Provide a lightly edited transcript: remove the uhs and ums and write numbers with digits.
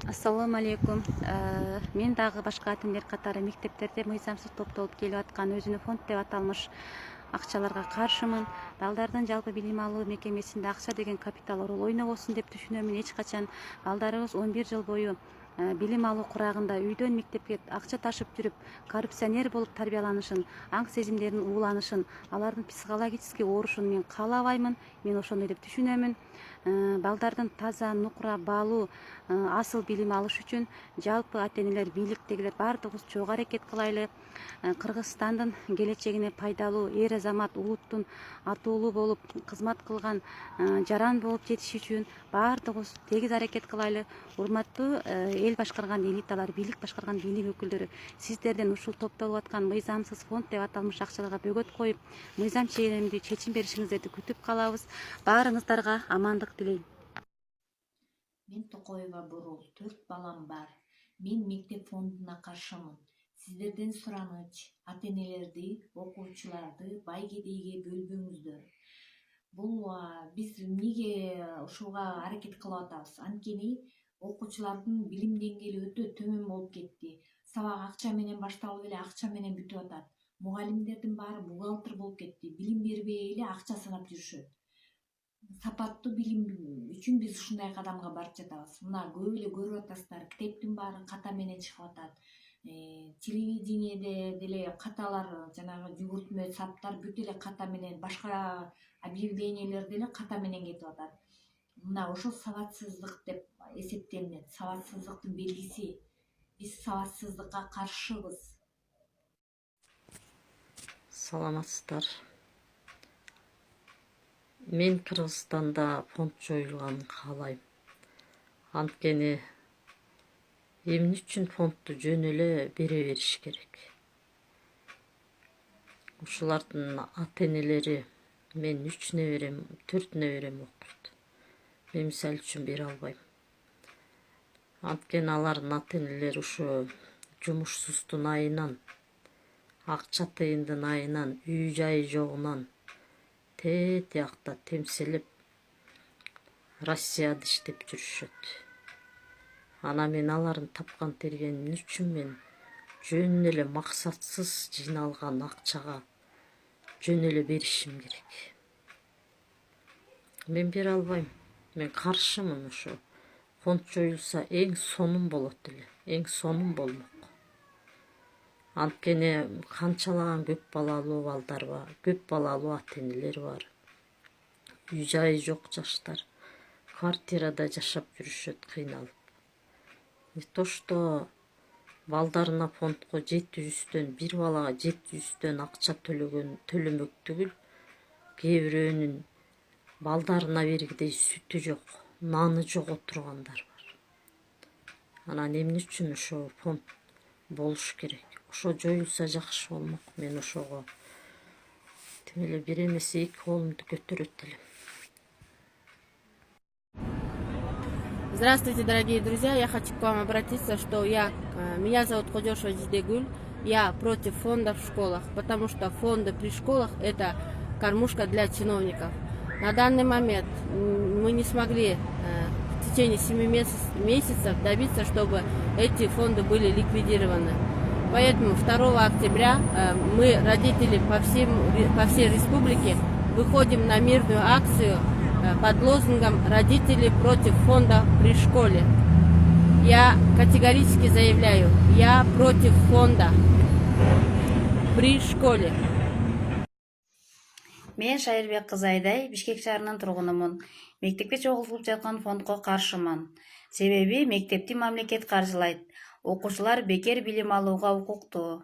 Ассаламу алейкум. Мен дагы башка атендер катары мектептерде мыйзамсыз топтолуп келип аткан өзүнө фонд деп аталмыш акчаларга каршымын. Балдардын жалпы билим алуу мекемесинде акча деген капитал роль ойнобосун деп түшүнөмүн. Эч качан балдарыбыз 11 жыл бою билим алуу курагында үйдөн мектепке акча ташып жүрүп, коррупционер болуп тарбияланышын, аң сезимдерин ууланышын, алардын психологический оорушун мен каалабаймын. Мен ошондой деп түшүнөмүн. Балдардын таза, нукура, баалуу, асыл билим алыш үчүн жалпы ата-энелер, бийликтегилер баардыгыбыз чогуу аракет кылайлы. Кыргызстандын келечегине пайдалуу эр азамат, улуттун атуулуу болуп кызмат кылган жаран болуп жетиш үчүн баардыгыбыз тегиз аракет кылайлы. Урматтуу эл башкарган элиталар, бийлик башкарган бийлик өкүлдөрү, сиздерден ушул топтолуп аткан мыйзамсыз фонд деп аталмыш акчаларга бөгөт коюп, мыйзам ченемдүү чечим беришиңиздерди күтүп калабыз. Баарыңыздарга амандык тилейм. Мен Токоева Бурул, 4 балам бар. Мен мектеп фондуна каршымын. Сиздерден сураныч, ата-энелерди, окуучуларды бай-кедейге бөлбөңүздөр. Бул биз эмнеге ушуга аракет кылып атабыз? Анткени окуучулардын билим деңгээли өтө төмөн болуп кетти. Сабак акча менен башталып эле акча менен бүтүп атат. Мугалимдердин баары бухгалтер болуп кетти. Билим бербей эле акча санап жүрүшөт. Сапаттуу билим үчүн биз ушундай кадамга барып жатабыз. Мына көп эле көрүп атасыздар, китептин баары ката менен чыгып атат. Телевидениеде деле каталар, жанагы жүгүртмө саптар бүт эле ката менен, башка объявлениелер деле ката менен кетип атат. Мына ошол сабатсыздык деп эсептелинет. Сабатсыздыктын белгиси. Биз сабатсыздыкка каршыбыз. Саламатсыздар. Мен Кыргызстанда фонд жоюлганын каалайм. Анткени эмне үчүн фондду жөн эле бере бериш керек. Ушулардын ата-энелери, мен 3 неберем, 4 неберем окуйт. Мен мисалы үчүн бере албайм. Анткени алардын ата-энелери ушу жумушсуздун айынан, акча тыйындын айынан, үй жайы жогунан тиякта темселеп Россияда иштеп жүрүшөт. Ана мен алардын тапкан тергеним үчүн мен жөн эле максатсыз жыйналган акчага жөн эле беришим керек. Мен бере албайм. Мен каршымын ошо. Фонд жоюлса эң сонун болот эле. Эң сонун болмок. Анткени канчалаган көп балалуу балдар бар, көп балалуу ата-энелер бар. Үй жайы жок жаштар квартирада жашап жүрүшөт кыйналып. То что балдарына фондко 700-дөн, бир балага 700-дөн акча төлөмөк түгүл, кээ бирөөнүн балдарына бергидей сүтү жок, наны жок отургандар бар. Анан эмне үчүн ошо фонд болуш керек? Ошо жоюлса жакшы болмок. Мен ошого тим эле бир эмесе 2 колумду көтөрөт элем. Здравствуйте, дорогие друзья! Я хочу к вам обратиться, что меня зовут Ходёшева Жидегуль. Я против фондов в школах, потому что фонды при школах – это кормушка для чиновников. На данный момент мы не смогли в течение 7 месяцев добиться, чтобы эти фонды были ликвидированы. Поэтому 2 октября мы, родители по всей республике, выходим на мирную акцию под лозунгом «Родители против фонда при школе». Я категорически заявляю, я против фонда при школе. Мен Шайырбек кызы Айдай, Бишкек шаарынын тургунумун. Мектепке чогултулуп жаткан фондко каршымын. Себеби мектепти мамлекет каржылайт. Окуучулар бекер билим алууга укуктуу.